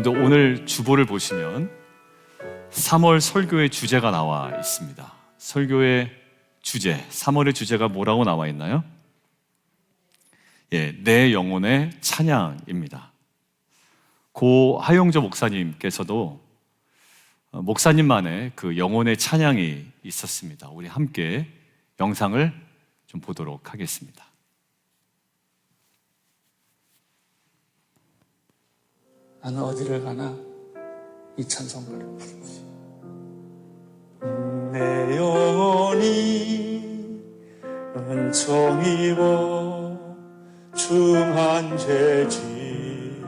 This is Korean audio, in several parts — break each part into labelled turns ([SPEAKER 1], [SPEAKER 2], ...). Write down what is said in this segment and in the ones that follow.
[SPEAKER 1] 그런데 오늘 주보를 보시면 3월 설교의 주제가 나와 있습니다. 설교의 주제, 3월의 주제가 뭐라고 나와 있나요? 내 영혼의 찬양입니다. 고 하용조 목사님께서도 목사님만의 그 영혼의 찬양이 있었습니다. 우리 함께 영상을 좀 보도록 하겠습니다.
[SPEAKER 2] 나는 어디를 가나 이 찬송가를 부르지. 내 영혼이 은총 입어 중한 죄지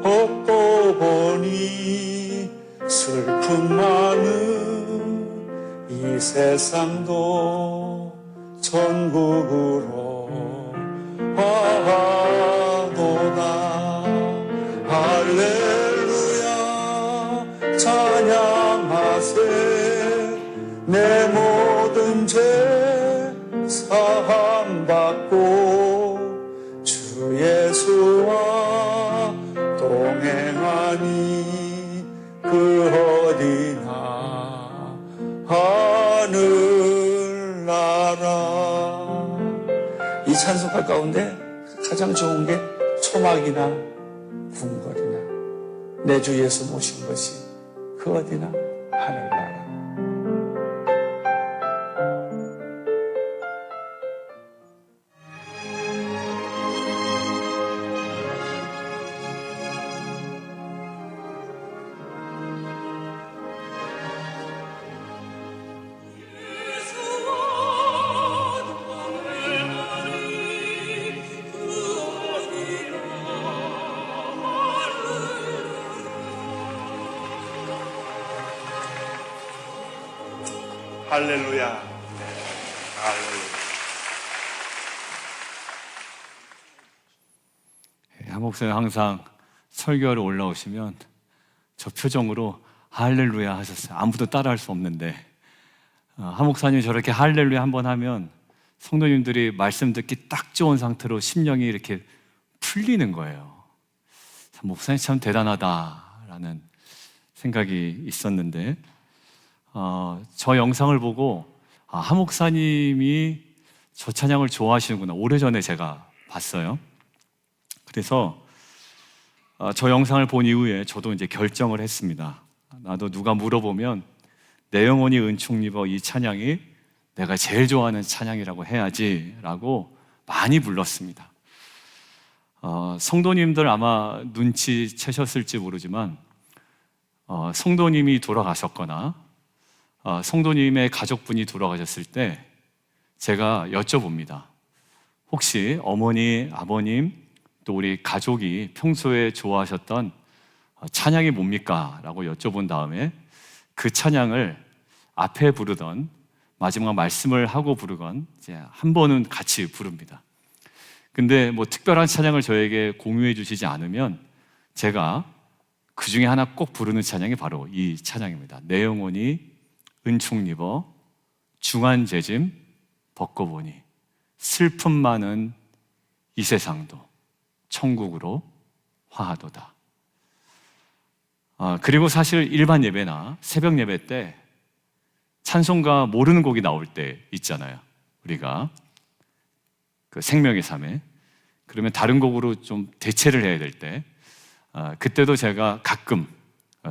[SPEAKER 2] 얻고 보니 슬픔 많은 이 세상도 천국으로 와도다. 할렐루야 찬양하세. 내 모든 죄 사함받고 주 예수와 동행하니 그 어디나 하늘나라. 이 찬송가 가운데 가장 좋은 게 초막이나 궁궐이나 내 주 예수 모신 것이 그 어디나 하늘나라.
[SPEAKER 3] 할렐루야. 할렐루야.
[SPEAKER 1] 한 목사님 항상 설교하러 올라오시면 저 표정으로 할렐루야 하셨어요. 아무도 따라할 수 없는데 한 목사님이 저렇게 할렐루야 한번 하면 성도님들이 말씀 듣기 딱 좋은 상태로 심령이 이렇게 풀리는 거예요. 참 목사님 참 대단하다라는 생각이 있었는데 저 영상을 보고 한 목사님이 저 찬양을 좋아하시는구나. 오래전에 제가 봤어요. 그래서 저 영상을 본 이후에 저도 이제 결정을 했습니다. 나도 누가 물어보면 내 영혼이 은총 입어 이 찬양이 내가 제일 좋아하는 찬양이라고 해야지 라고 많이 불렀습니다. 성도님들 아마 눈치채셨을지 모르지만 성도님이 돌아가셨거나 성도님의 가족분이 돌아가셨을 때 제가 여쭤봅니다. 혹시 어머니, 아버님, 또 우리 가족이 평소에 좋아하셨던 찬양이 뭡니까? 라고 여쭤본 다음에 그 찬양을 앞에 부르던 마지막 말씀을 하고 부르건 이제 한 번은 같이 부릅니다. 근데 뭐 특별한 찬양을 저에게 공유해 주시지 않으면 제가 그 중에 하나 꼭 부르는 찬양이 바로 이 찬양입니다. 내 영혼이 은총 입어 중한 죄짐 벗고 보니 슬픔 많은 이 세상도 천국으로 화하도다. 그리고 사실 일반 예배나 새벽 예배 때 찬송가 모르는 곡이 나올 때 있잖아요. 우리가 그 생명의 삶에 그러면 다른 곡으로 좀 대체를 해야 될 때 그때도 제가 가끔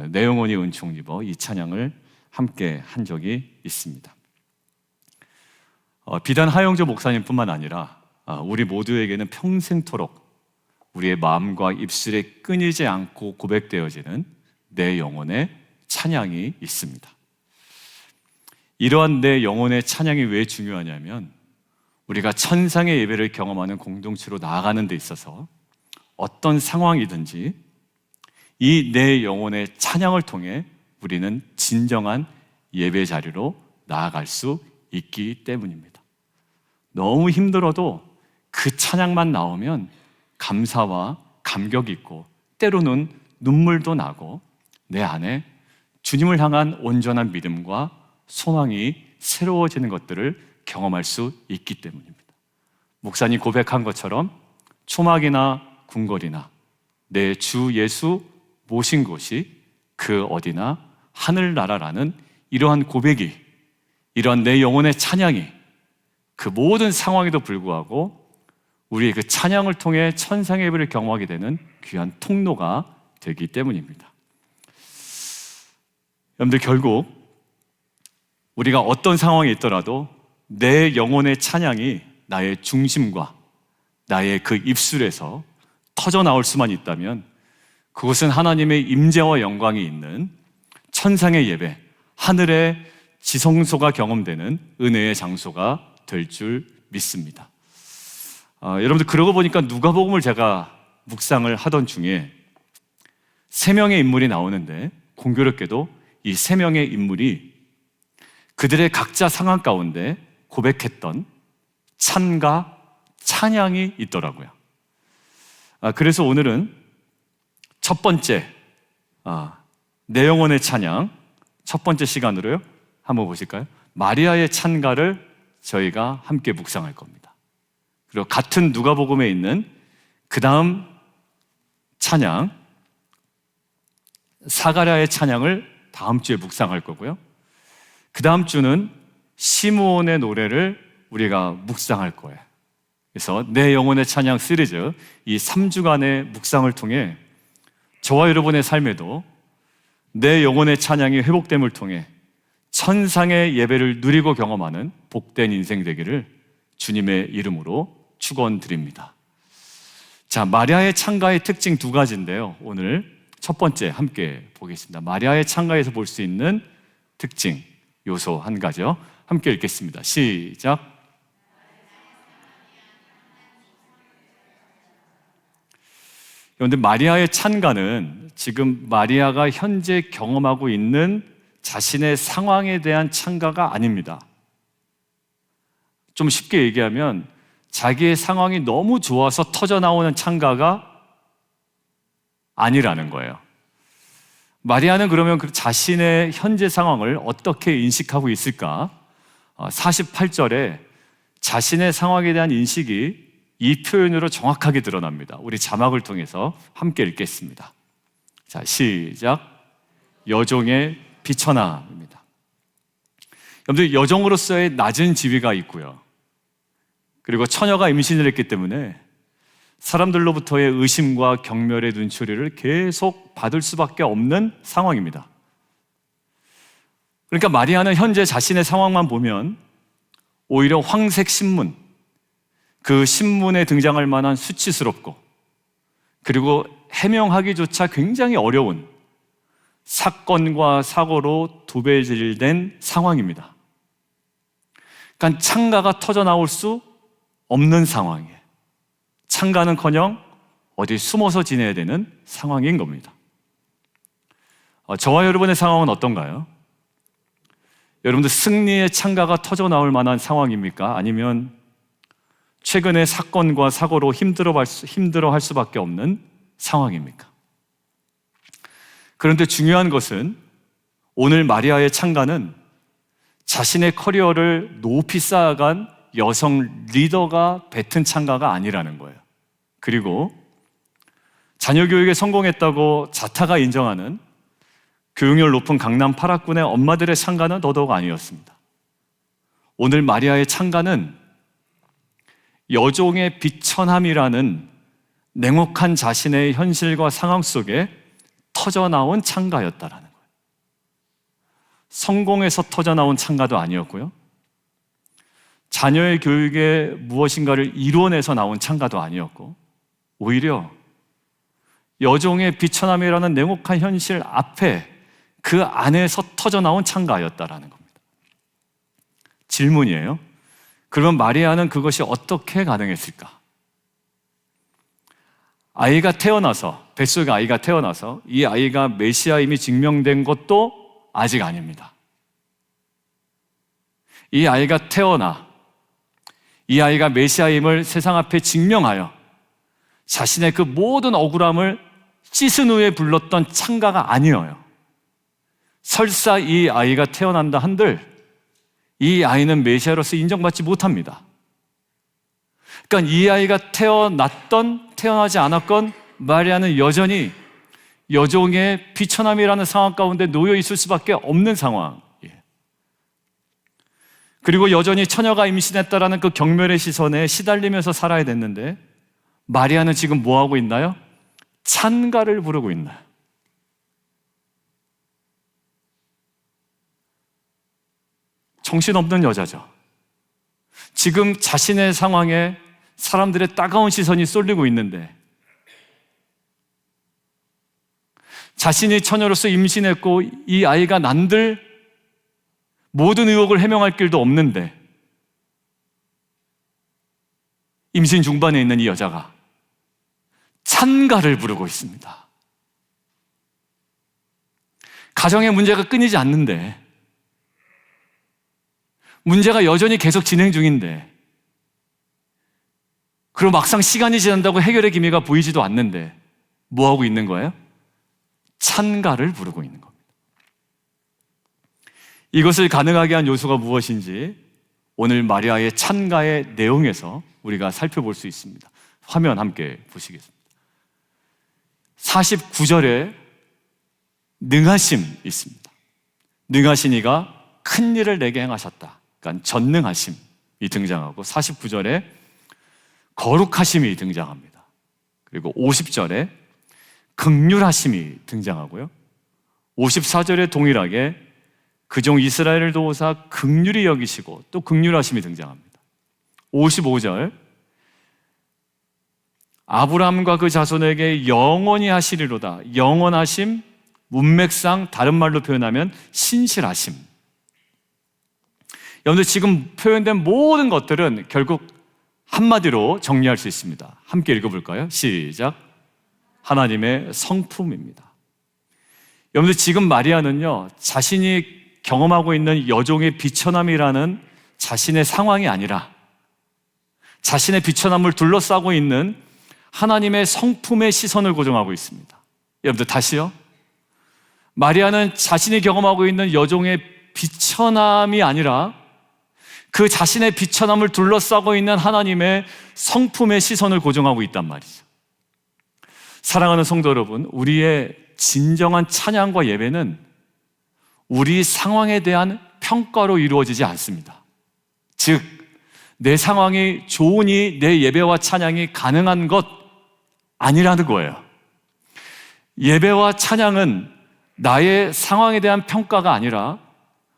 [SPEAKER 1] 내 영혼이 은총 입어 이 찬양을 함께 한 적이 있습니다. 비단 하영조 목사님뿐만 아니라 우리 모두에게는 평생토록 우리의 마음과 입술에 끊이지 않고 고백되어지는 내 영혼의 찬양이 있습니다. 이러한 내 영혼의 찬양이 왜 중요하냐면 우리가 천상의 예배를 경험하는 공동체로 나아가는 데 있어서 어떤 상황이든지 이 내 영혼의 찬양을 통해 우리는 진정한 예배 자리로 나아갈 수 있기 때문입니다. 너무 힘들어도 그 찬양만 나오면 감사와 감격이 있고 때로는 눈물도 나고 내 안에 주님을 향한 온전한 믿음과 소망이 새로워지는 것들을 경험할 수 있기 때문입니다. 목사님 고백한 것처럼 초막이나 궁궐이나 내 주 예수 모신 곳이 그 어디나 하늘나라라는 이러한 고백이, 이러한 내 영혼의 찬양이 그 모든 상황에도 불구하고 우리의 그 찬양을 통해 천상의 예배를 경험하게 되는 귀한 통로가 되기 때문입니다. 여러분들, 결국 우리가 어떤 상황에 있더라도 내 영혼의 찬양이 나의 중심과 나의 그 입술에서 터져 나올 수만 있다면 그것은 하나님의 임재와 영광이 있는 천상의 예배, 하늘의 지성소가 경험되는 은혜의 장소가 될 줄 믿습니다. 여러분들, 그러고 보니까 누가복음을 제가 묵상을 하던 중에 3명의 인물이 나오는데 공교롭게도 이 3명의 인물이 그들의 각자 상황 가운데 고백했던 찬가, 찬양이 있더라고요. 그래서 오늘은 첫 번째, 내 영혼의 찬양, 첫 번째 시간으로요, 한번 보실까요? 마리아의 찬가를 저희가 함께 묵상할 겁니다. 그리고 같은 누가복음에 있는 그 다음 찬양, 사가랴의 찬양을 다음 주에 묵상할 거고요. 그 다음 주는 시므온의 노래를 우리가 묵상할 거예요. 그래서 내 영혼의 찬양 시리즈, 이 3주간의 묵상을 통해 저와 여러분의 삶에도 내 영혼의 찬양이 회복됨을 통해 천상의 예배를 누리고 경험하는 복된 인생 되기를 주님의 이름으로 축원드립니다. 자, 마리아의 찬가의 특징 2가지인데요. 오늘 첫 번째 함께 보겠습니다. 마리아의 찬가에서 볼 수 있는 특징, 요소 1가지요. 함께 읽겠습니다. 시작. 그런데 마리아의 찬가는 지금 마리아가 현재 경험하고 있는 자신의 상황에 대한 찬가가 아닙니다. 좀 쉽게 얘기하면 자기의 상황이 너무 좋아서 터져 나오는 찬가가 아니라는 거예요. 마리아는 그러면 그 자신의 현재 상황을 어떻게 인식하고 있을까? 48절에 자신의 상황에 대한 인식이 이 표현으로 정확하게 드러납니다. 우리 자막을 통해서 함께 읽겠습니다. 자, 시작. 여종의 비천함입니다. 여러분들, 여종으로서의 낮은 지위가 있고요. 그리고 처녀가 임신을 했기 때문에 사람들로부터의 의심과 경멸의 눈초리를 계속 받을 수밖에 없는 상황입니다. 그러니까 마리아는 현재 자신의 상황만 보면 오히려 황색 신문, 그 신문에 등장할 만한 수치스럽고 그리고 해명하기조차 굉장히 어려운 사건과 사고로 도배질된 상황입니다. 그러니까 찬가가 터져 나올 수 없는 상황이에요. 찬가는커녕 어디 숨어서 지내야 되는 상황인 겁니다. 저와 여러분의 상황은 어떤가요? 여러분들, 승리의 찬가가 터져 나올 만한 상황입니까? 아니면 최근의 사건과 사고로 힘들어할 수밖에 없는 상황입니까? 그런데 중요한 것은 오늘 마리아의 찬가는 자신의 커리어를 높이 쌓아간 여성 리더가 뱉은 찬가가 아니라는 거예요. 그리고 자녀 교육에 성공했다고 자타가 인정하는 교육열 높은 강남 8학군의 엄마들의 찬가는 더더욱 아니었습니다. 오늘 마리아의 찬가는 여종의 비천함이라는 냉혹한 자신의 현실과 상황 속에 터져나온 찬가였다라는 거예요. 성공해서 터져나온 찬가도 아니었고요. 자녀의 교육에 무엇인가를 이뤄내서 나온 찬가도 아니었고, 오히려 여종의 비천함이라는 냉혹한 현실 앞에 그 안에서 터져나온 찬가였다라는 겁니다. 질문이에요. 그러면 마리아는 그것이 어떻게 가능했을까? 아이가 태어나서, 뱃속에 아이가 태어나서 이 아이가 메시아임이 증명된 것도 아직 아닙니다. 이 아이가 태어나 이 아이가 메시아임을 세상 앞에 증명하여 자신의 그 모든 억울함을 씻은 후에 불렀던 찬가가 아니에요. 설사 이 아이가 태어난다 한들 이 아이는 메시아로서 인정받지 못합니다. 그러니까 이 아이가 태어났던 태어나지 않았건 마리아는 여전히 여종의 비천함이라는 상황 가운데 놓여 있을 수밖에 없는 상황. 그리고 여전히 처녀가 임신했다라는 그 경멸의 시선에 시달리면서 살아야 됐는데 마리아는 지금 뭐 하고 있나요? 찬가를 부르고 있나요? 정신없는 여자죠. 지금 자신의 상황에 사람들의 따가운 시선이 쏠리고 있는데 자신이 처녀로서 임신했고 이 아이가 난들 모든 의혹을 해명할 길도 없는데 임신 중반에 있는 이 여자가 찬가를 부르고 있습니다. 가정의 문제가 끊이지 않는데 문제가 여전히 계속 진행 중인데 그리고 막상 시간이 지난다고 해결의 기미가 보이지도 않는데 뭐하고 있는 거예요? 찬가를 부르고 있는 겁니다. 이것을 가능하게 한 요소가 무엇인지 오늘 마리아의 찬가의 내용에서 우리가 살펴볼 수 있습니다. 화면 함께 보시겠습니다. 49절에 능하심 있습니다. 능하신 이가 큰 일을 내게 행하셨다. 그러니까 전능하심이 등장하고 49절에 거룩하심이 등장합니다. 그리고 50절에 긍휼하심이 등장하고요. 54절에 동일하게 그종 이스라엘을 도우사 긍휼히 여기시고 또 긍휼하심이 등장합니다. 55절 아브라함과 그 자손에게 영원히 하시리로다. 영원하심, 문맥상 다른 말로 표현하면 신실하심. 여러분들 지금 표현된 모든 것들은 결국 한마디로 정리할 수 있습니다. 함께 읽어볼까요? 시작. 하나님의 성품입니다. 여러분들 지금 마리아는요, 자신이 경험하고 있는 여종의 비천함이라는 자신의 상황이 아니라 자신의 비천함을 둘러싸고 있는 하나님의 성품의 시선을 고정하고 있습니다. 여러분들 다시요. 마리아는 자신이 경험하고 있는 여종의 비천함이 아니라 그 자신의 비천함을 둘러싸고 있는 하나님의 성품의 시선을 고정하고 있단 말이죠. 사랑하는 성도 여러분, 우리의 진정한 찬양과 예배는 우리 상황에 대한 평가로 이루어지지 않습니다. 즉, 내 상황이 좋으니 내 예배와 찬양이 가능한 것 아니라는 거예요. 예배와 찬양은 나의 상황에 대한 평가가 아니라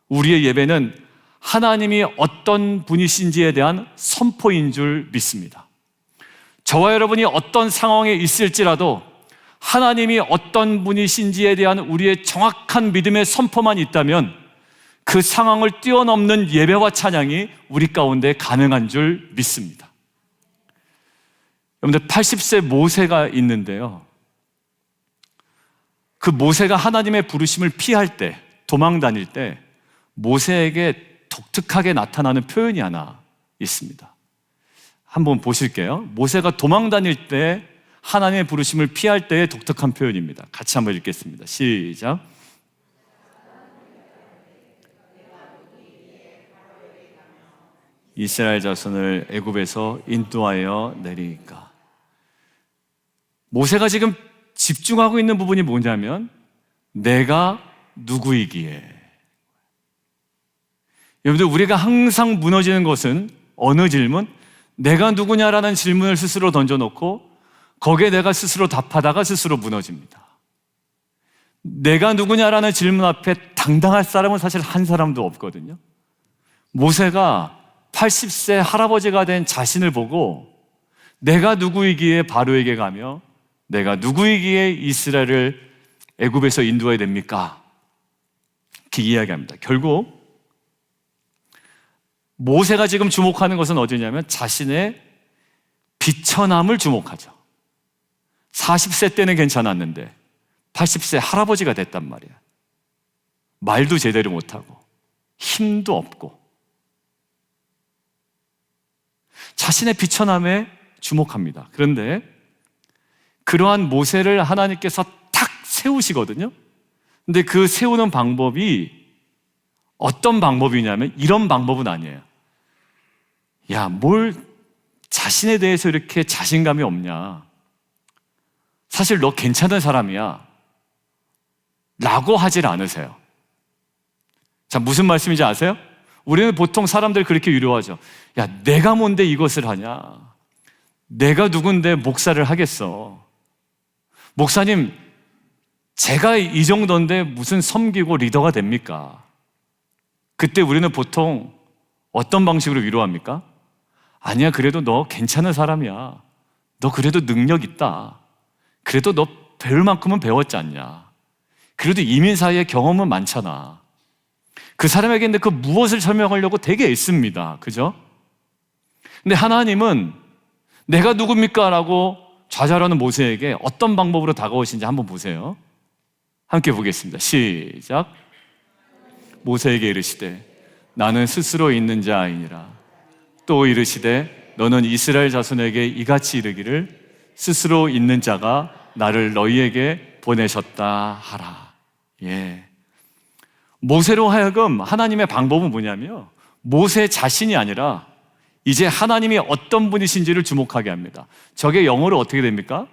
[SPEAKER 1] 우리의 예배는 하나님이 어떤 분이신지에 대한 선포인 줄 믿습니다. 저와 여러분이 어떤 상황에 있을지라도 하나님이 어떤 분이신지에 대한 우리의 정확한 믿음의 선포만 있다면 그 상황을 뛰어넘는 예배와 찬양이 우리 가운데 가능한 줄 믿습니다. 여러분들 80세 모세가 있는데요, 그 모세가 하나님의 부르심을 피할 때, 도망 다닐 때 모세에게 독특하게 나타나는 표현이 하나 있습니다. 한번 보실게요. 모세가 도망 다닐 때 하나님의 부르심을 피할 때의 독특한 표현입니다. 같이 한번 읽겠습니다. 시작. 이스라엘 자손을 애굽에서 인도하여 내리니까. 모세가 지금 집중하고 있는 부분이 뭐냐면 내가 누구이기에. 여러분들, 우리가 항상 무너지는 것은 어느 질문? 내가 누구냐라는 질문을 스스로 던져놓고 거기에 내가 스스로 답하다가 스스로 무너집니다. 내가 누구냐라는 질문 앞에 당당할 사람은 사실 한 사람도 없거든요. 모세가 80세 할아버지가 된 자신을 보고 내가 누구이기에 바로에게 가며 내가 누구이기에 이스라엘을 애굽에서 인도해야 됩니까? 이렇게 이야기합니다. 결국 모세가 지금 주목하는 것은 어디냐면 자신의 비천함을 주목하죠. 40세 때는 괜찮았는데 80세 할아버지가 됐단 말이야. 말도 제대로 못하고 힘도 없고 자신의 비천함에 주목합니다. 그런데 그러한 모세를 하나님께서 탁 세우시거든요. 근데 그 세우는 방법이 어떤 방법이냐면 이런 방법은 아니에요. 야, 뭘 자신에 대해서 이렇게 자신감이 없냐. 사실 너 괜찮은 사람이야. 라고 하질 않으세요. 자, 무슨 말씀인지 아세요? 우리는 보통 사람들 그렇게 위로하죠. 야, 내가 뭔데 이것을 하냐? 내가 누군데 목사를 하겠어? 목사님, 제가 이 정도인데 무슨 섬기고 리더가 됩니까? 그때 우리는 보통 어떤 방식으로 위로합니까? 아니야, 그래도 너 괜찮은 사람이야. 너 그래도 능력 있다. 그래도 너 배울 만큼은 배웠지 않냐? 그래도 이민 사이에 경험은 많잖아. 그 사람에게 근데 그 무엇을 설명하려고 되게 애씁니다. 그죠? 근데 하나님은 내가 누굽니까? 라고 좌절하는 모세에게 어떤 방법으로 다가오신지 한번 보세요. 함께 보겠습니다. 시작. 모세에게 이르시되 나는 스스로 있는 자이니라. 또 이르시되 너는 이스라엘 자손에게 이같이 이르기를 스스로 있는 자가 나를 너희에게 보내셨다 하라. 예. 모세로 하여금 하나님의 방법은 뭐냐면 모세 자신이 아니라 이제 하나님이 어떤 분이신지를 주목하게 합니다. 저게 영어로 어떻게 됩니까?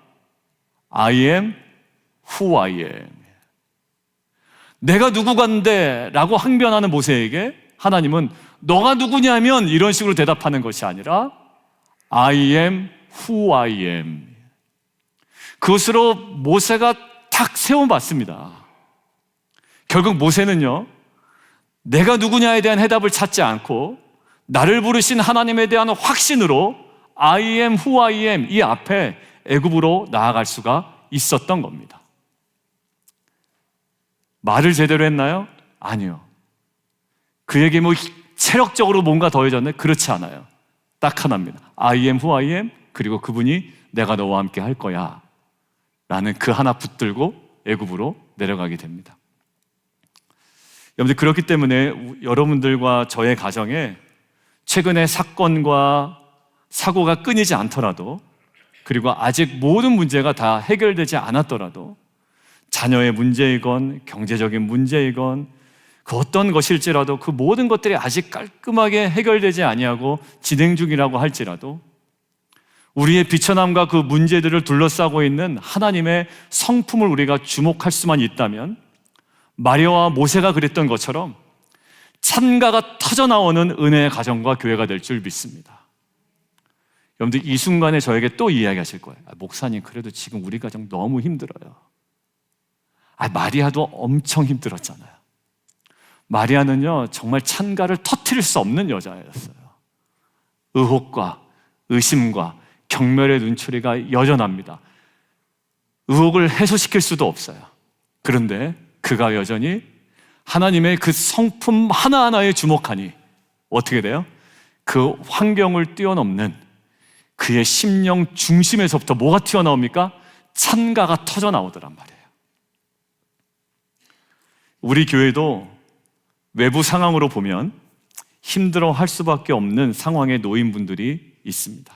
[SPEAKER 1] I am who I am. 내가 누구간데 라고 항변하는 모세에게 하나님은 너가 누구냐면 이런 식으로 대답하는 것이 아니라 I am who I am. 그것으로 모세가 탁 세워봤습니다. 결국 모세는요, 내가 누구냐에 대한 해답을 찾지 않고 나를 부르신 하나님에 대한 확신으로 I am who I am 이 앞에 애굽으로 나아갈 수가 있었던 겁니다. 말을 제대로 했나요? 아니요. 그에게 뭐 체력적으로 뭔가 더해졌네? 그렇지 않아요. 딱 하나입니다. I am who I am, 그리고 그분이 내가 너와 함께 할 거야 라는 그 하나 붙들고 애굽으로 내려가게 됩니다. 여러분들, 그렇기 때문에 여러분들과 저의 가정에 최근에 사건과 사고가 끊이지 않더라도, 그리고 아직 모든 문제가 다 해결되지 않았더라도, 자녀의 문제이건 경제적인 문제이건 그 어떤 것일지라도 그 모든 것들이 아직 깔끔하게 해결되지 아니하고 진행 중이라고 할지라도 우리의 비천함과 그 문제들을 둘러싸고 있는 하나님의 성품을 우리가 주목할 수만 있다면 마리아와 모세가 그랬던 것처럼 찬가가 터져나오는 은혜의 가정과 교회가 될 줄 믿습니다. 여러분들, 이 순간에 저에게 또 이야기하실 거예요. 목사님, 그래도 지금 우리 가정 너무 힘들어요. 마리아도 엄청 힘들었잖아요. 마리아는요, 정말 찬가를 터뜨릴 수 없는 여자였어요. 의혹과 의심과 경멸의 눈초리가 여전합니다. 의혹을 해소시킬 수도 없어요. 그런데 그가 여전히 하나님의 그 성품 하나하나에 주목하니 어떻게 돼요? 그 환경을 뛰어넘는 그의 심령 중심에서부터 뭐가 튀어나옵니까? 찬가가 터져 나오더란 말이에요. 우리 교회도 외부 상황으로 보면 힘들어 할 수밖에 없는 상황에 놓인 분들이 있습니다.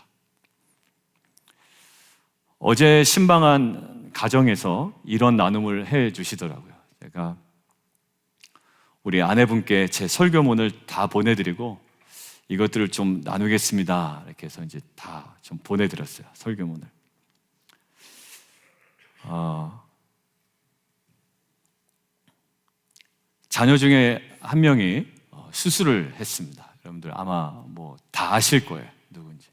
[SPEAKER 1] 어제 신방한 가정에서 이런 나눔을 해 주시더라고요. 제가 우리 아내분께 제 설교문을 다 보내드리고 이것들을 좀 나누겠습니다. 이렇게 해서 이제 다 좀 보내드렸어요. 설교문을. 자녀 중에 한 명이 수술을 했습니다. 여러분들 아마 뭐 다 아실 거예요. 누군지.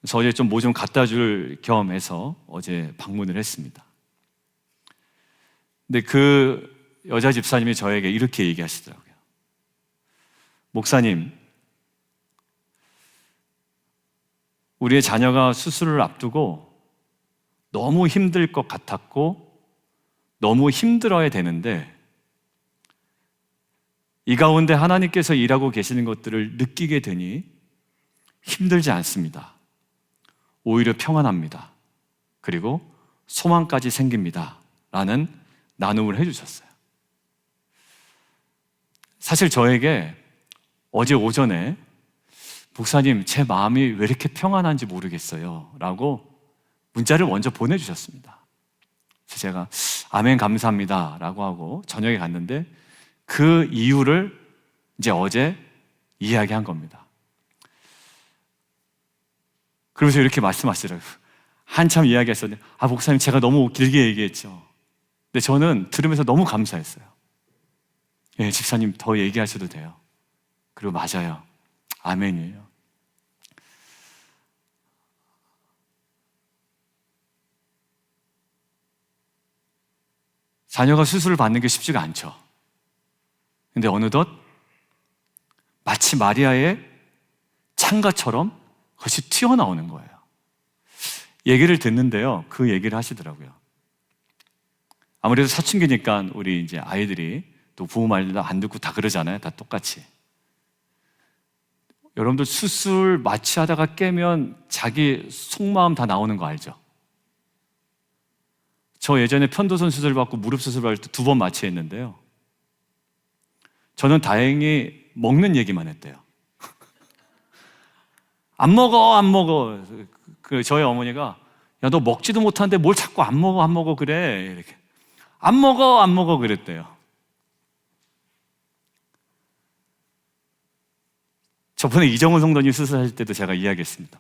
[SPEAKER 1] 그래서 어제 좀 뭐 좀 갖다 줄 겸 해서 어제 방문을 했습니다. 근데 그 여자 집사님이 저에게 이렇게 얘기하시더라고요. 목사님, 우리의 자녀가 수술을 앞두고 너무 힘들 것 같았고 너무 힘들어야 되는데 이 가운데 하나님께서 일하고 계시는 것들을 느끼게 되니 힘들지 않습니다. 오히려 평안합니다. 그리고 소망까지 생깁니다. 라는 나눔을 해주셨어요. 사실 저에게 어제 오전에 목사님, 제 마음이 왜 이렇게 평안한지 모르겠어요 라고 문자를 먼저 보내주셨습니다. 그래서 제가 아멘 감사합니다 라고 하고 저녁에 갔는데 그 이유를 이제 어제 이야기한 겁니다. 그러면서 이렇게 말씀하시더라고요. 한참 이야기했었는데 목사님, 제가 너무 길게 얘기했죠. 근데 저는 들으면서 너무 감사했어요. 예, 집사님 더 얘기하셔도 돼요. 그리고 맞아요. 아멘이에요. 자녀가 수술을 받는 게 쉽지가 않죠. 근데 어느덧 마치 마리아의 창가처럼 그것이 튀어나오는 거예요. 얘기를 듣는데요. 그 얘기를 하시더라고요. 아무래도 사춘기니까 우리 이제 아이들이 또 부모 말도 안 듣고 다 그러잖아요. 다 똑같이. 여러분들 수술 마취하다가 깨면 자기 속마음 다 나오는 거 알죠? 저 예전에 편도선 수술 받고 무릎 수술 받을 때 2번 마취했는데요. 저는 다행히 먹는 얘기만 했대요. 안 먹어. 저희 어머니가 야, 너 먹지도 못하는데 뭘 자꾸 안 먹어 그래. 이렇게. 안 먹어 그랬대요. 저번에 이정은 성도님 수술할 때도 제가 이야기했습니다.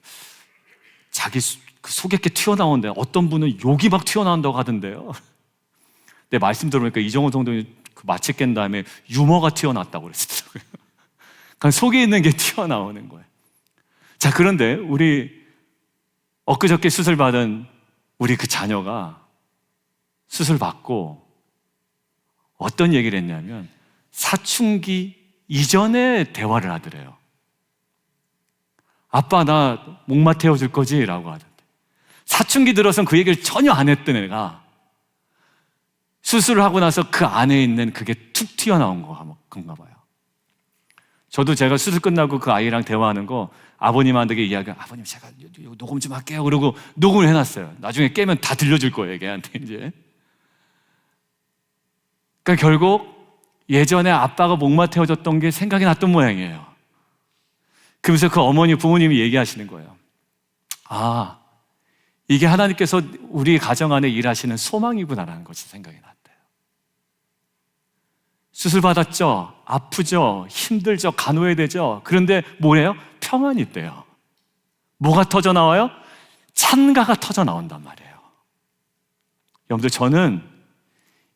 [SPEAKER 1] 자기 그 속에 게 튀어나오는데 어떤 분은 욕이 막 튀어나온다고 하던데요. 근데 말씀 들어보니까 이정은 성도님 그 마취 깬 다음에 유머가 튀어나왔다고 그랬더라고요. 그러니까 속에 있는 게 튀어나오는 거예요. 자, 그런데 우리 엊그저께 수술 받은 우리 그 자녀가 수술 받고 어떤 얘기를 했냐면 사춘기 이전에 대화를 하더래요. 아빠 나 목마 태워줄 거지? 라고 하던데. 사춘기 들어선 그 얘기를 전혀 안 했던 애가 수술을 하고 나서 그 안에 있는 그게 툭 튀어나온 건가 봐요. 저도 제가 수술 끝나고 그 아이랑 대화하는 거 아버님한테 이야기하고 아버님 제가 녹음 좀 할게요. 그러고 녹음을 해놨어요. 나중에 깨면 다 들려줄 거예요. 걔한테 이제. 그러니까 결국 예전에 아빠가 목마 태워줬던 게 생각이 났던 모양이에요. 그러면서 그 어머니, 부모님이 얘기하시는 거예요. 아, 이게 하나님께서 우리 가정 안에 일하시는 소망이구나라는 것이 생각이 났대요. 수술 받았죠? 아프죠? 힘들죠? 간호해야 되죠? 그런데 뭐래요? 평안이 있대요. 뭐가 터져 나와요? 찬가가 터져 나온단 말이에요. 여러분들, 저는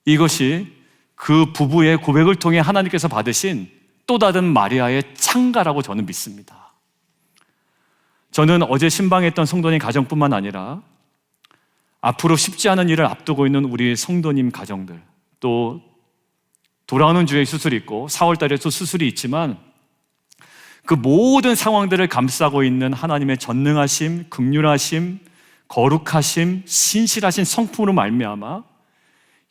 [SPEAKER 1] 이것이 그 부부의 고백을 통해 하나님께서 받으신 또 다른 마리아의 찬가라고 저는 믿습니다. 저는 어제 신방했던 성도님 가정뿐만 아니라 앞으로 쉽지 않은 일을 앞두고 있는 우리 성도님 가정들, 또 돌아오는 주에 수술이 있고 4월 달에도 수술이 있지만 그 모든 상황들을 감싸고 있는 하나님의 전능하심, 긍휼하심, 거룩하심, 신실하신 성품으로 말미암아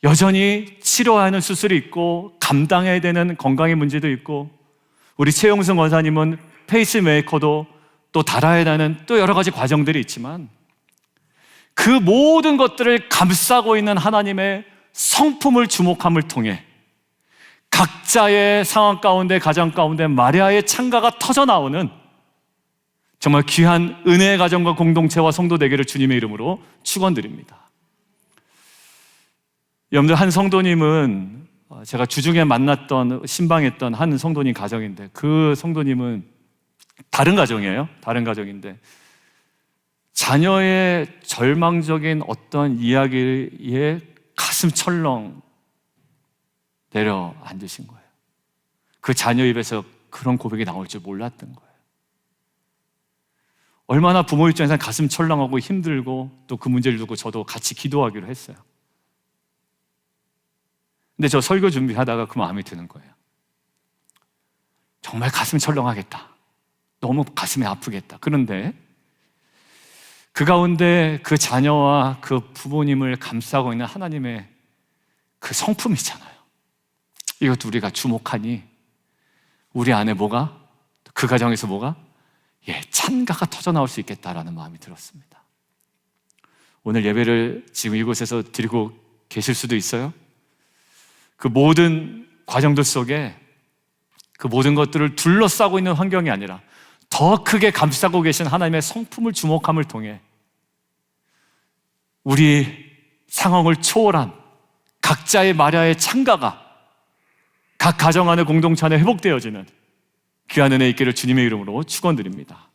[SPEAKER 1] 여전히 치료해야 하는 수술이 있고 감당해야 되는 건강의 문제도 있고 우리 최용승 원사님은 페이스메이커도 또 달아야 하는 또 여러 가지 과정들이 있지만 그 모든 것들을 감싸고 있는 하나님의 성품을 주목함을 통해 각자의 상황 가운데, 가정 가운데 마리아의 찬가가 터져나오는 정말 귀한 은혜의 가정과 공동체와 성도 되기를 주님의 이름으로 축원드립니다. 여러분들, 한 성도님은 제가 주중에 만났던, 신방했던 한 성도님 가정인데 그 성도님은 다른 가정이에요. 다른 가정인데 자녀의 절망적인 어떤 이야기에 가슴 철렁 내려앉으신 거예요. 그 자녀 입에서 그런 고백이 나올 줄 몰랐던 거예요. 얼마나 부모 입장에서는 가슴 철렁하고 힘들고 또 그 문제를 두고 저도 같이 기도하기로 했어요. 근데 저 설교 준비하다가 그 마음이 드는 거예요. 정말 가슴 철렁하겠다. 너무 가슴이 아프겠다. 그런데 그 가운데 그 자녀와 그 부모님을 감싸고 있는 하나님의 그 성품이잖아요. 이것도 우리가 주목하니 우리 안에 뭐가, 그 가정에서 뭐가 찬가가 터져 나올 수 있겠다라는 마음이 들었습니다. 오늘 예배를 지금 이곳에서 드리고 계실 수도 있어요. 그 모든 과정들 속에 그 모든 것들을 둘러싸고 있는 환경이 아니라 더 크게 감싸고 계신 하나님의 성품을 주목함을 통해 우리 상황을 초월한 각자의 마리아의 찬가가 각 가정 안에 공동체 안에 회복되어지는 귀한 은혜 있기를 주님의 이름으로 축원드립니다.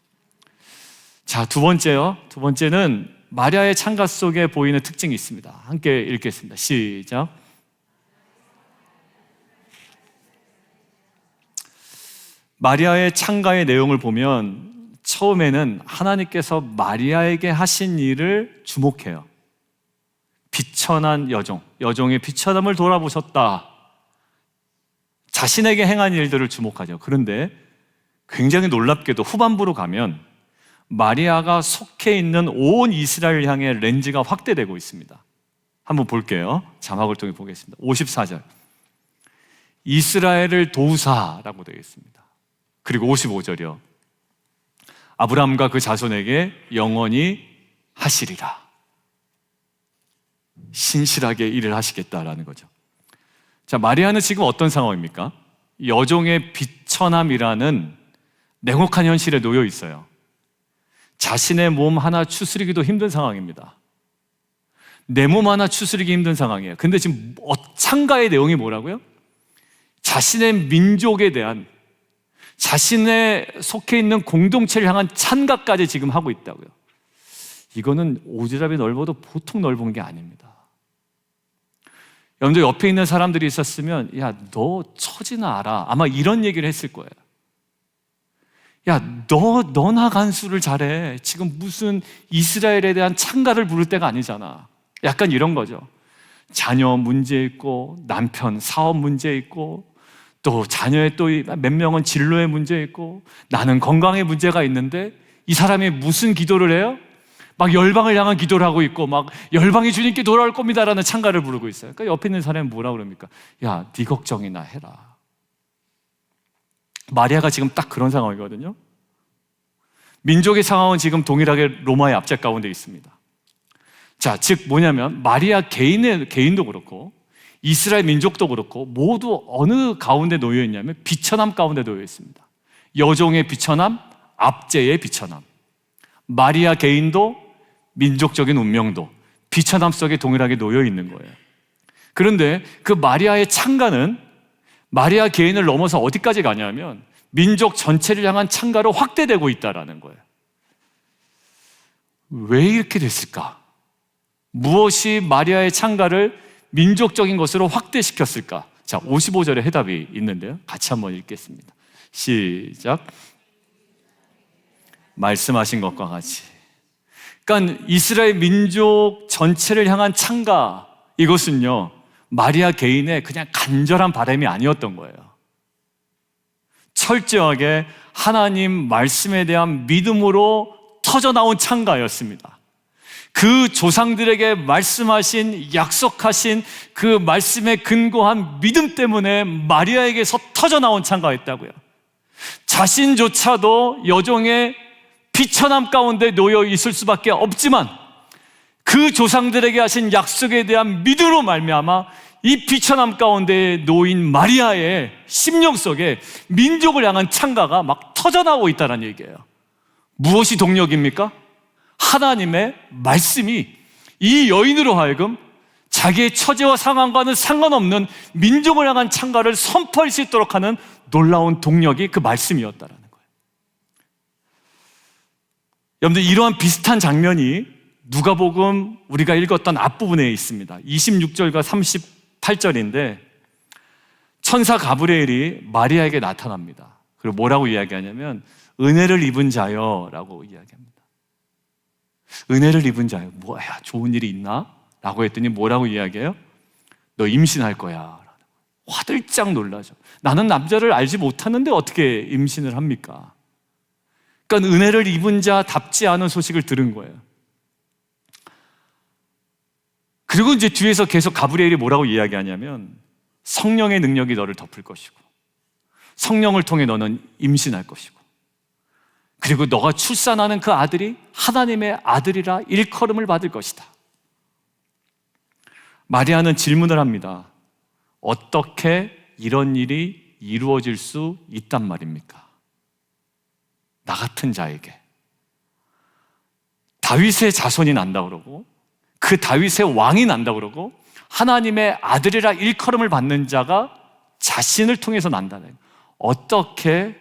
[SPEAKER 1] 자, 두 번째요. 두 번째는 마리아의 찬가 속에 보이는 특징이 있습니다. 함께 읽겠습니다. 시작. 마리아의 창가의 내용을 보면 처음에는 하나님께서 마리아에게 하신 일을 주목해요. 비천한 여종의 비천함을 돌아보셨다. 자신에게 행한 일들을 주목하죠. 그런데 굉장히 놀랍게도 후반부로 가면 마리아가 속해 있는 온 이스라엘 향의 렌즈가 확대되고 있습니다. 한번 볼게요. 자막을 통해 보겠습니다. 54절. 이스라엘을 도우사라고 되어 있습니다. 그리고 55절이요. 아브라함과 그 자손에게 영원히 하시리라. 신실하게 일을 하시겠다라는 거죠. 자, 마리아는 지금 어떤 상황입니까? 여종의 비천함이라는 냉혹한 현실에 놓여 있어요. 자신의 몸 하나 추스리기도 힘든 상황입니다. 내 몸 하나 추스리기 힘든 상황이에요. 근데 지금 창가의 내용이 뭐라고요? 자신의 민족에 대한, 자신의 속해 있는 공동체를 향한 찬가까지 지금 하고 있다고요. 이거는 오지랖이 넓어도 보통 넓은 게 아닙니다. 여러분들 옆에 있는 사람들이 있었으면 야, 너 처지나 알아. 아마 이런 얘기를 했을 거예요. 야, 너나 간수를 잘해. 지금 무슨 이스라엘에 대한 찬가를 부를 때가 아니잖아. 약간 이런 거죠. 자녀 문제 있고, 남편 사업 문제 있고, 또 자녀의 또 몇 명은 진로의 문제 있고, 나는 건강에 문제가 있는데 이 사람이 무슨 기도를 해요? 막 열방을 향한 기도를 하고 있고, 막 열방이 주님께 돌아올 겁니다라는 찬가를 부르고 있어요. 그러니까 옆에 있는 사람이 뭐라 그럽니까? 야, 네 걱정이나 해라. 마리아가 지금 딱 그런 상황이거든요. 민족의 상황은 지금 동일하게 로마의 압제 가운데 있습니다. 자, 즉 뭐냐면 마리아 개인도 그렇고 이스라엘 민족도 그렇고 모두 어느 가운데 놓여 있냐면 비천함 가운데 놓여 있습니다. 여종의 비천함, 압제의 비천함. 마리아 개인도 민족적인 운명도 비천함 속에 동일하게 놓여 있는 거예요. 그런데 그 마리아의 창가는 마리아 개인을 넘어서 어디까지 가냐면 민족 전체를 향한 창가로 확대되고 있다는 거예요. 왜 이렇게 됐을까? 무엇이 마리아의 창가를 민족적인 것으로 확대시켰을까? 자, 55절에 해답이 있는데요. 같이 한번 읽겠습니다. 시작. 말씀하신 것과 같이. 그러니까 이스라엘 민족 전체를 향한 창가, 이것은요 마리아 개인의 그냥 간절한 바람이 아니었던 거예요. 철저하게 하나님 말씀에 대한 믿음으로 터져나온 창가였습니다. 그 조상들에게 말씀하신, 약속하신 그 말씀에 근거한 믿음 때문에 마리아에게서 터져나온 창가였다고요. 자신조차도 여종의 비천함 가운데 놓여 있을 수밖에 없지만 그 조상들에게 하신 약속에 대한 믿음으로 말미암아 이 비천함 가운데 놓인 마리아의 심령 속에 민족을 향한 창가가 막 터져나오고 있다는 얘기예요. 무엇이 동력입니까? 하나님의 말씀이 이 여인으로 하여금 자기의 처지와 상황과는 상관없는 민족을 향한 창가를 선포할 수 있도록 하는 놀라운 동력이 그 말씀이었다는 거예요. 여러분들, 이러한 비슷한 장면이 누가복음 우리가 읽었던 앞부분에 있습니다. 26절과 38절인데 천사 가브리엘이 마리아에게 나타납니다. 그리고 뭐라고 이야기하냐면 은혜를 입은 자여 라고 이야기합니다. 은혜를 입은 자여, 뭐야 좋은 일이 있나? 라고 했더니 뭐라고 이야기해요? 너 임신할 거야. 화들짝 놀라죠. 나는 남자를 알지 못하는데 어떻게 임신을 합니까? 그러니까 은혜를 입은 자답지 않은 소식을 들은 거예요. 그리고 이제 뒤에서 계속 가브리엘이 뭐라고 이야기하냐면 성령의 능력이 너를 덮을 것이고 성령을 통해 너는 임신할 것이고 그리고 너가 출산하는 그 아들이 하나님의 아들이라 일컬음을 받을 것이다. 마리아는 질문을 합니다. 어떻게 이런 일이 이루어질 수 있단 말입니까? 나 같은 자에게. 다윗의 자손이 난다 그러고 그 다윗의 왕이 난다 그러고 하나님의 아들이라 일컬음을 받는 자가 자신을 통해서 난다는, 어떻게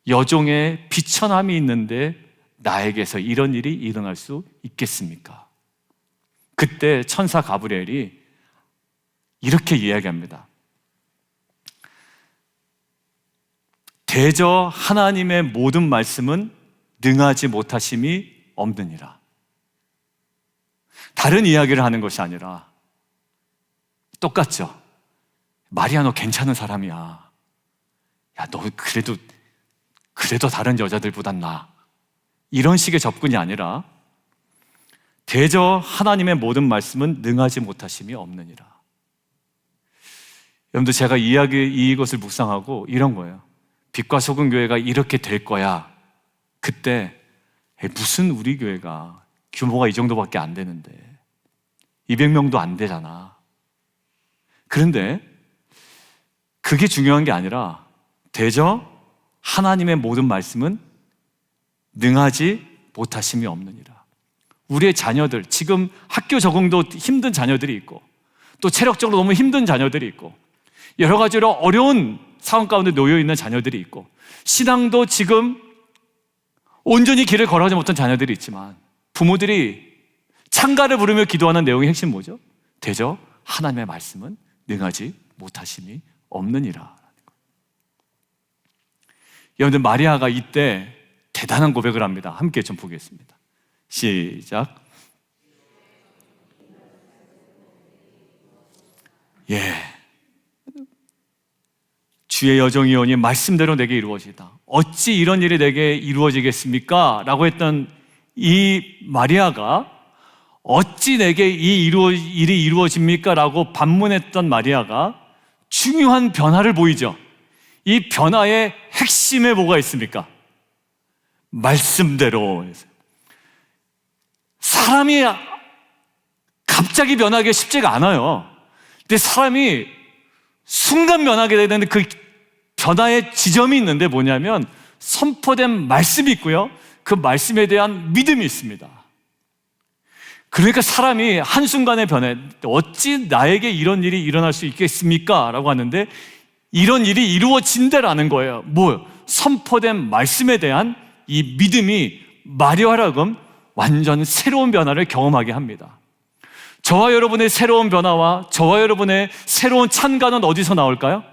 [SPEAKER 1] 여종의 비천함이 있는데 나에게서 이런 일이 일어날 수 있겠습니까? 그때 천사 가브리엘이 이렇게 이야기합니다. 대저 하나님의 모든 말씀은 능하지 못하심이 없느니라. 다른 이야기를 하는 것이 아니라 똑같죠. 마리아, 너 괜찮은 사람이야. 야, 너 그래도 다른 여자들보단 나아. 이런 식의 접근이 아니라 대저 하나님의 모든 말씀은 능하지 못하심이 없느니라. 여러분들, 제가 이것을 묵상하고 이런 거예요. 빛과 소금 교회가 이렇게 될 거야. 그때 무슨 우리 교회가 규모가 이 정도밖에 안 되는데 200명도 안 되잖아. 그런데 그게 중요한 게 아니라 대저 하나님의 모든 말씀은 능하지 못하심이 없느니라. 우리의 자녀들, 지금 학교 적응도 힘든 자녀들이 있고 또 체력적으로 너무 힘든 자녀들이 있고 여러 가지로 어려운 상황 가운데 놓여 있는 자녀들이 있고 신앙도 지금 온전히 길을 걸어가지 못한 자녀들이 있지만 부모들이 찬가를 부르며 기도하는 내용의 핵심 뭐죠? 대저 하나님의 말씀은 능하지 못하심이 없느니라. 여러분들, 마리아가 이때 대단한 고백을 합니다. 함께 좀 보겠습니다. 시작. 주의 여정이오니 말씀대로 내게 이루어지다. 어찌 이런 일이 내게 이루어지겠습니까? 라고 했던 이 마리아가 어찌 내게 이 일이 이루어집니까? 라고 반문했던 마리아가 중요한 변화를 보이죠. 이 변화의 핵심에 뭐가 있습니까? 말씀대로. 사람이 갑자기 변하기가 쉽지가 않아요. 근데 사람이 순간 변하게 되는데 그 변화의 지점이 있는데 뭐냐면 선포된 말씀이 있고요, 그 말씀에 대한 믿음이 있습니다. 그러니까 사람이 한순간에 변해. 어찌 나에게 이런 일이 일어날 수 있겠습니까? 라고 하는데 이런 일이 이루어진다라는 거예요. 뭐요? 선포된 말씀에 대한 이 믿음이 마리아로 하여금 완전 새로운 변화를 경험하게 합니다. 저와 여러분의 새로운 변화와 저와 여러분의 새로운 찬가는 어디서 나올까요?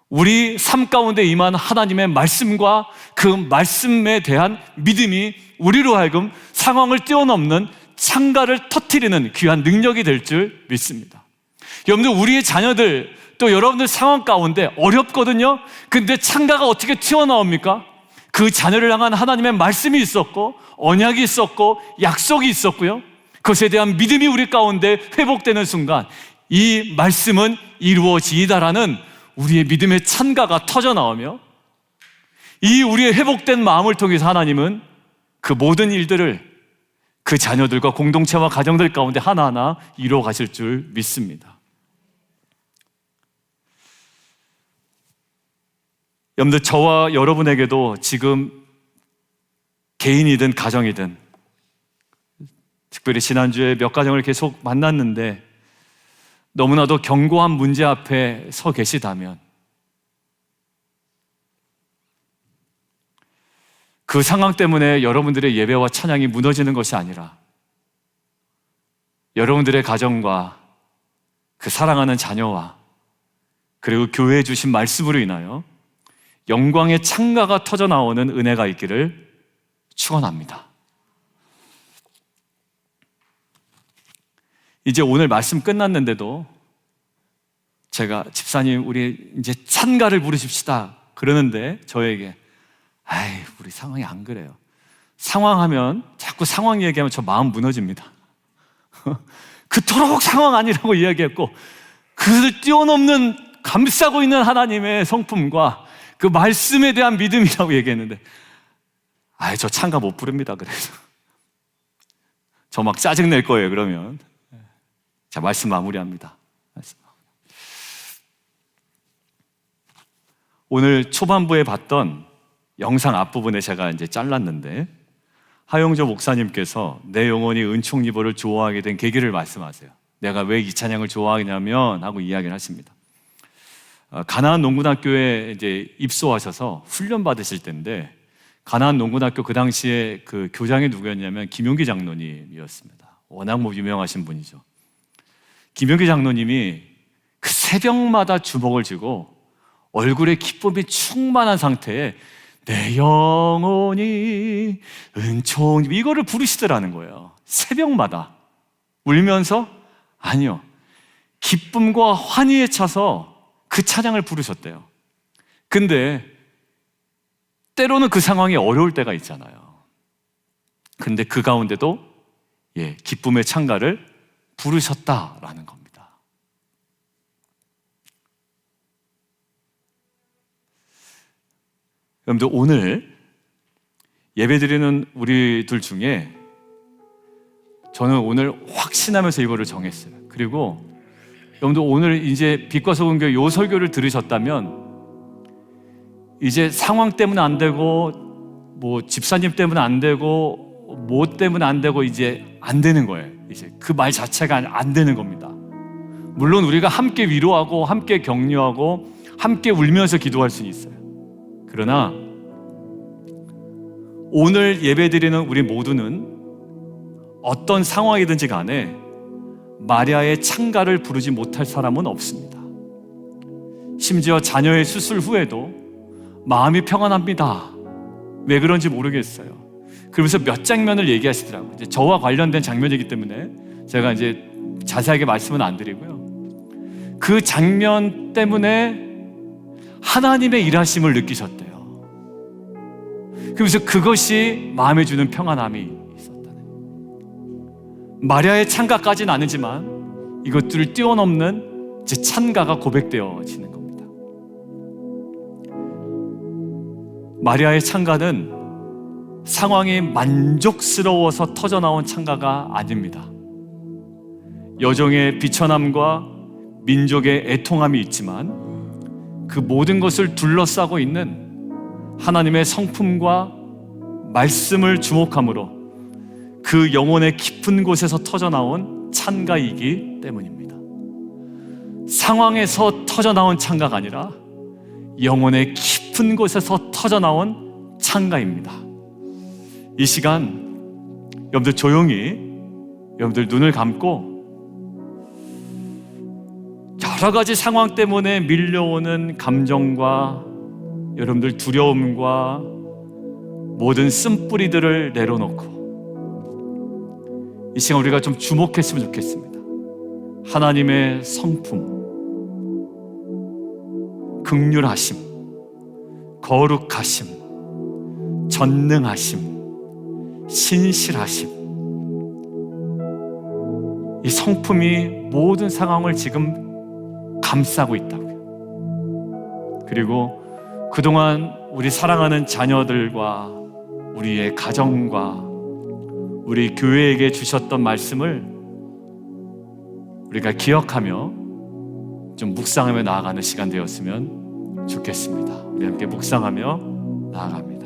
[SPEAKER 1] 우리 삶 가운데 임한 하나님의 말씀과 그 말씀에 대한 믿음이 우리로 하여금 상황을 뛰어넘는 찬가를 터뜨리는 귀한 능력이 될 줄 믿습니다. 여러분들, 우리의 자녀들 또 여러분들 상황 가운데 어렵거든요. 근데 찬가가 어떻게 튀어나옵니까? 그 자녀를 향한 하나님의 말씀이 있었고 언약이 있었고 약속이 있었고요, 그것에 대한 믿음이 우리 가운데 회복되는 순간 이 말씀은 이루어지이다라는 우리의 믿음의 찬가가 터져나오며 이 우리의 회복된 마음을 통해서 하나님은 그 모든 일들을 그 자녀들과 공동체와 가정들 가운데 하나하나 이루어 가실 줄 믿습니다. 여러분들, 저와 여러분에게도 지금 개인이든 가정이든, 특별히 지난주에 몇 가정을 계속 만났는데 너무나도 견고한 문제 앞에 서 계시다면 그 상황 때문에 여러분들의 예배와 찬양이 무너지는 것이 아니라 여러분들의 가정과 그 사랑하는 자녀와 그리고 교회에 주신 말씀으로 인하여 영광의 찬가가 터져나오는 은혜가 있기를 축원합니다. 이제 오늘 말씀 끝났는데도 제가 집사님 우리 이제 찬가를 부르십시다 그러는데 저에게 우리 상황이 안 그래요. 상황하면 자꾸 상황 얘기하면 저 마음 무너집니다. 그토록 상황 아니라고 이야기했고 그것을 뛰어넘는 감싸고 있는 하나님의 성품과 그 말씀에 대한 믿음이라고 얘기했는데 저 찬가 못 부릅니다. 그래서 저 막 짜증낼 거예요. 그러면 자, 말씀 마무리합니다. 오늘 초반부에 봤던 영상 앞부분에 제가 이제 잘랐는데 하용조 목사님께서 내 영혼이 은총리보를 좋아하게 된 계기를 말씀하세요. 내가 왜 이 찬양을 좋아하냐면 하고 이야기를 하십니다. 가나안 농군학교에 이제 입소하셔서 훈련 받으실 때인데 가나안 농군학교 그 당시에 그 교장이 누구였냐면 김용기 장로님이었습니다. 워낙 유명하신 분이죠. 김용기 장로님이 그 새벽마다 주먹을 쥐고 얼굴에 기쁨이 충만한 상태에 내 영혼이 은총 이거를 부르시더라는 거예요. 새벽마다 울면서 아니요, 기쁨과 환희에 차서 그 찬양을 부르셨대요. 근데 때로는 그 상황이 어려울 때가 있잖아요. 근데 그 가운데도 기쁨의 찬가를 부르셨다라는 겁니다. 여러분들, 오늘 예배드리는 우리들 중에 저는 오늘 확신하면서 이거를 정했어요. 그리고 여러분들, 오늘 이제 빛과 소금교회 요 설교를 들으셨다면 이제 상황 때문에 안 되고 뭐 집사님 때문에 안 되고 뭐 때문에 안 되고 이제 안 되는 거예요. 이제 그 말 자체가 안 되는 겁니다. 물론 우리가 함께 위로하고 함께 격려하고 함께 울면서 기도할 수는 있어요. 그러나 오늘 예배드리는 우리 모두는 어떤 상황이든지 간에 마리아의 찬가를 부르지 못할 사람은 없습니다. 심지어 자녀의 수술 후에도 마음이 평안합니다. 왜 그런지 모르겠어요. 그러면서 몇 장면을 얘기하시더라고요. 이제 저와 관련된 장면이기 때문에 제가 이제 자세하게 말씀은 안 드리고요. 그 장면 때문에 하나님의 일하심을 느끼셨대요. 그러면서 그것이 마음에 주는 평안함이 있었다는, 마리아의 찬가까지는 아니지만 이것들을 뛰어넘는 제 찬가가 고백되어지는 겁니다. 마리아의 찬가는 상황이 만족스러워서 터져나온 찬가가 아닙니다. 여종의 비천함과 민족의 애통함이 있지만 그 모든 것을 둘러싸고 있는 하나님의 성품과 말씀을 주목함으로 그 영혼의 깊은 곳에서 터져나온 찬가이기 때문입니다. 상황에서 터져나온 찬가가 아니라 영혼의 깊은 곳에서 터져나온 찬가입니다. 이 시간 여러분들 조용히 여러분들 눈을 감고 여러 가지 상황 때문에 밀려오는 감정과 여러분들 두려움과 모든 쓴뿌리들을 내려놓고 이 시간 우리가 좀 주목했으면 좋겠습니다. 하나님의 성품, 긍휼하심, 거룩하심, 전능하심, 신실하심, 이 성품이 모든 상황을 지금 감싸고 있다고요. 그리고 그동안 우리 사랑하는 자녀들과 우리의 가정과 우리 교회에게 주셨던 말씀을 우리가 기억하며 좀 묵상하며 나아가는 시간 되었으면 좋겠습니다. 우리 함께 묵상하며 나아갑니다.